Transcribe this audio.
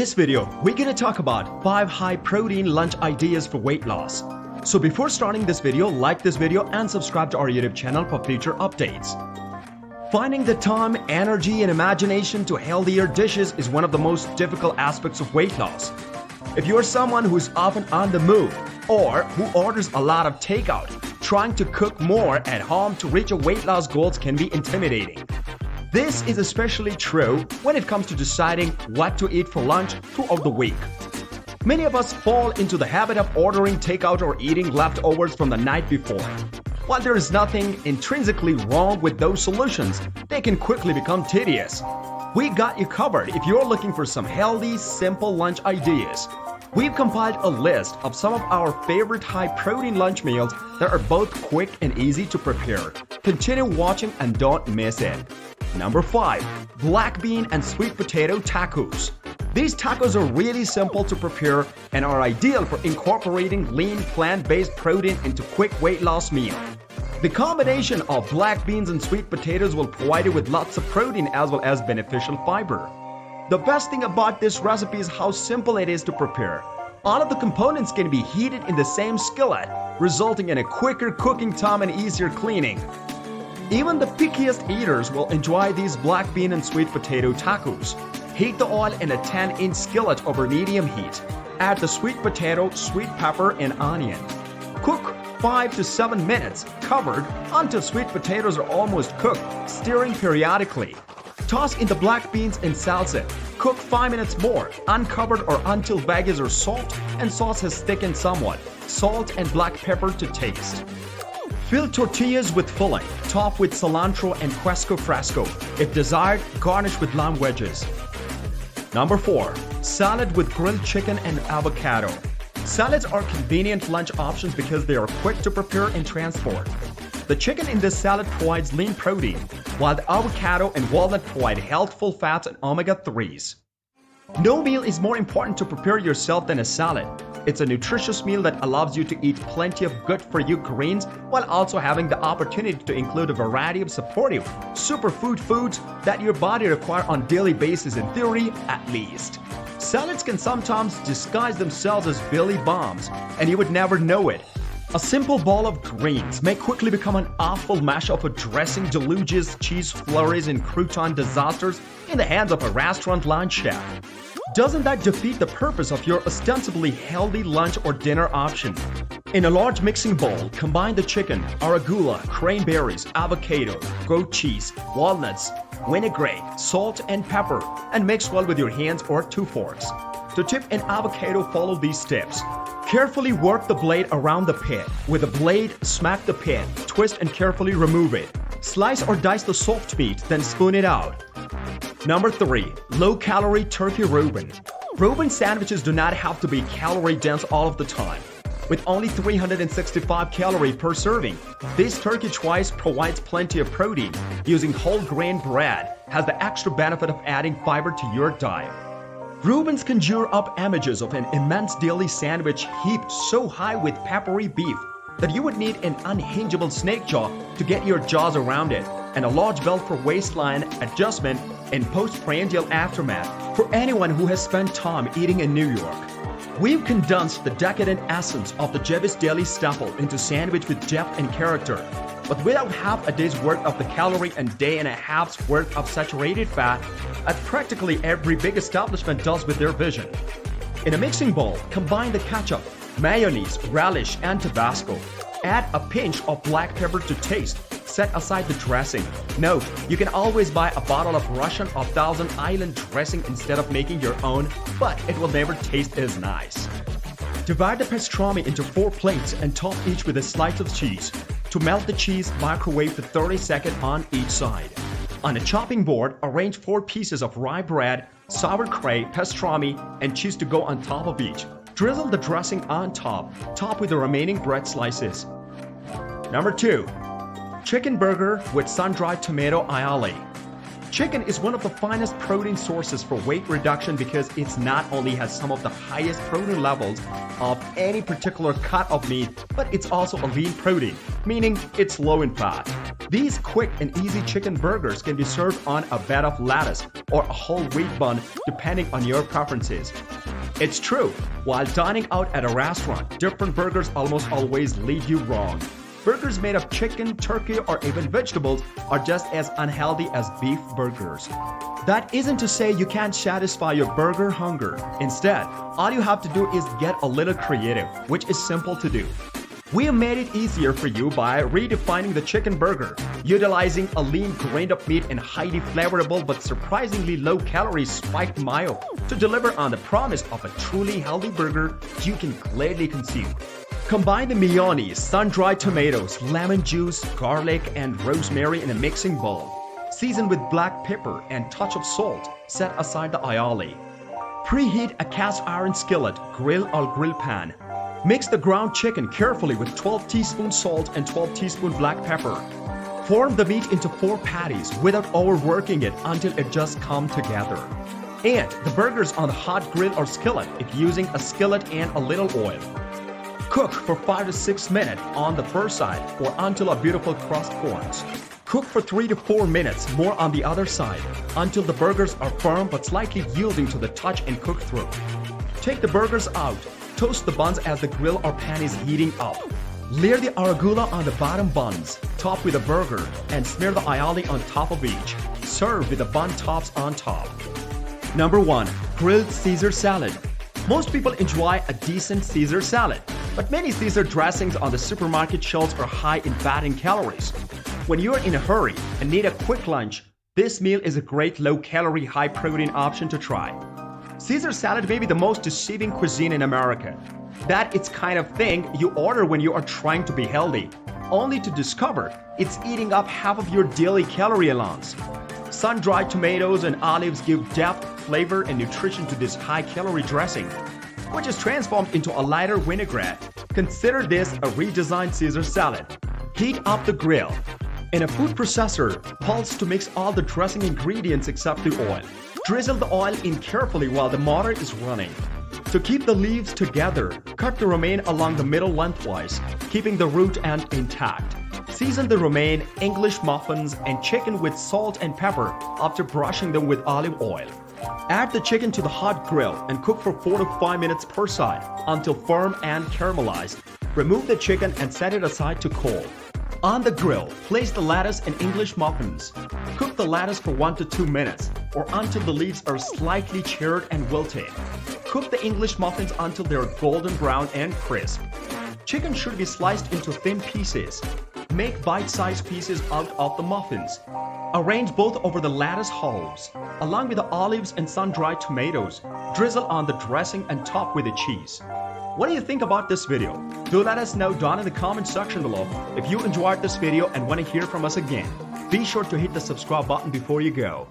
this video, we're gonna talk about 5 high-protein lunch ideas for weight loss. So before starting this video, like this video and subscribe to our YouTube channel for future updates. Finding the time, energy, and imagination to healthier dishes is one of the most difficult aspects of weight loss. If you're someone who's often on the move or who orders a lot of takeout, trying to cook more at home to reach your weight loss goals can be intimidating. This is especially true when it comes to deciding what to eat for lunch throughout the week. Many of us fall into the habit of ordering takeout or eating leftovers from the night before. While there is nothing intrinsically wrong with those solutions, they can quickly become tedious. We got you covered if you're looking for some healthy, simple lunch ideas. We've compiled a list of some of our favorite high-protein lunch meals that are both quick and easy to prepare. Continue watching and don't miss it. Number 5. Black bean and sweet potato tacos. These tacos are really simple to prepare and are ideal for incorporating lean plant-based protein into quick weight loss meal. The combination of black beans and sweet potatoes will provide you with lots of protein as well as beneficial fiber. The best thing about this recipe is how simple it is to prepare. All of the components can be heated in the same skillet, resulting in a quicker cooking time and easier cleaning. Even the pickiest eaters will enjoy these black bean and sweet potato tacos. Heat the oil in a 10-inch skillet over medium heat. Add the sweet potato, sweet pepper, and onion. Cook 5 to 7 minutes, covered, until sweet potatoes are almost cooked, stirring periodically. Toss in the black beans and salsa. Cook 5 minutes more, uncovered or until veggies are soft and sauce has thickened somewhat. Salt and black pepper to taste. Fill tortillas with filling, top with cilantro and queso fresco. If desired, garnish with lime wedges. Number 4. Salad with grilled chicken and avocado. Salads are convenient lunch options because they are quick to prepare and transport. The chicken in this salad provides lean protein, while the avocado and walnut provide healthful fats and omega-3s. No meal is more important to prepare yourself than a salad. It's a nutritious meal that allows you to eat plenty of good-for-you greens while also having the opportunity to include a variety of supportive, superfood foods that your body requires on a daily basis, in theory, at least. Salads can sometimes disguise themselves as Billy bombs, and you would never know it. A simple bowl of greens may quickly become an awful mashup of dressing deluges, cheese flurries, and crouton disasters in the hands of a restaurant lunch chef. Doesn't that defeat the purpose of your ostensibly healthy lunch or dinner option? In a large mixing bowl, combine the chicken, arugula, cranberries, avocado, goat cheese, walnuts, vinaigrette, salt, and pepper, and mix well with your hands or 2 forks. To tip an avocado, follow these steps. Carefully work the blade around the pit. With a blade, smack the pit, twist and carefully remove it. Slice or dice the soft meat, then spoon it out. Number 3. Low-calorie turkey Reuben. Reuben sandwiches do not have to be calorie-dense all of the time. With only 365 calories per serving, this turkey choice provides plenty of protein. Using whole grain bread has the extra benefit of adding fiber to your diet. Reubens conjure up images of an immense daily sandwich heaped so high with peppery beef that you would need an unhingeable snake jaw to get your jaws around it, and a large belt for waistline adjustment in postprandial aftermath for anyone who has spent time eating in New York. We've condensed the decadent essence of the Jewish daily staple into sandwich with depth and character, but without half a day's worth of the calorie and day and a half's worth of saturated fat, as practically every big establishment does with their vision. In a mixing bowl, combine the ketchup, mayonnaise, relish, and Tabasco. Add a pinch of black pepper to taste. Set aside the dressing. Note, you can always buy a bottle of Russian or Thousand Island dressing instead of making your own, but it will never taste as nice. Divide the pastrami into 4 plates and top each with a slice of cheese. To melt the cheese, microwave for 30 seconds on each side. On a chopping board, arrange 4 pieces of rye bread, sauerkraut, pastrami, and cheese to go on top of each. Drizzle the dressing on top. Top with the remaining bread slices. Number 2. Chicken burger with sun-dried tomato aioli. Chicken is one of the finest protein sources for weight reduction because it not only has some of the highest protein levels of any particular cut of meat, but it's also a lean protein, meaning it's low in fat. These quick and easy chicken burgers can be served on a bed of lettuce or a whole wheat bun depending on your preferences. It's true, while dining out at a restaurant, different burgers almost always lead you wrong. Burgers made of chicken, turkey, or even vegetables are just as unhealthy as beef burgers. That isn't to say you can't satisfy your burger hunger. Instead, all you have to do is get a little creative, which is simple to do. We have made it easier for you by redefining the chicken burger, utilizing a lean grind-up meat and highly flavorful but surprisingly low-calorie spiked mayo to deliver on the promise of a truly healthy burger you can gladly consume. Combine the mayonnaise, sun-dried tomatoes, lemon juice, garlic, and rosemary in a mixing bowl. Season with black pepper and touch of salt. Set aside the aioli. Preheat a cast iron skillet, grill or grill pan. Mix the ground chicken carefully with 12 teaspoons salt and 12 teaspoons black pepper. Form the meat into 4 patties without overworking it until it just comes together. And the burgers on the hot grill or skillet if using a skillet and a little oil. Cook for 5 to 6 minutes on the first side or until a beautiful crust forms. Cook for 3 to 4 minutes more on the other side until the burgers are firm but slightly yielding to the touch and cook through. Take the burgers out. Toast the buns as the grill or pan is heating up. Layer the arugula on the bottom buns, top with a burger, and smear the aioli on top of each. Serve with the bun tops on top. Number 1. Grilled Caesar salad. Most people enjoy a decent Caesar salad, but many Caesar dressings on the supermarket shelves are high in fat and calories. When you're in a hurry and need a quick lunch, this meal is a great low-calorie, high-protein option to try. Caesar salad may be the most deceiving cuisine in America. That it's kind of thing you order when you are trying to be healthy, only to discover it's eating up half of your daily calorie allowance. Sun-dried tomatoes and olives give depth, flavor, and nutrition to this high-calorie dressing, which is transformed into a lighter vinaigrette. Consider this a redesigned Caesar salad. Heat up the grill. In a food processor, pulse to mix all the dressing ingredients except the oil. Drizzle the oil in carefully while the motor is running. To keep the leaves together, cut the romaine along the middle lengthwise, keeping the root end intact. Season the romaine, English muffins, and chicken with salt and pepper after brushing them with olive oil. Add the chicken to the hot grill and cook for 4 to 5 minutes per side until firm and caramelized. Remove the chicken and set it aside to cool. On the grill, place the lettuce and English muffins. Cook the lettuce for 1 to 2 minutes or until the leaves are slightly charred and wilted. Cook the English muffins until they are golden brown and crisp. Chicken should be sliced into thin pieces. Make bite-sized pieces out of the muffins. Arrange both over the lettuce halves, along with the olives and sun-dried tomatoes. Drizzle on the dressing and top with the cheese. What do you think about this video? Do let us know down in the comment section below. If you enjoyed this video and want to hear from us again, be sure to hit the subscribe button before you go.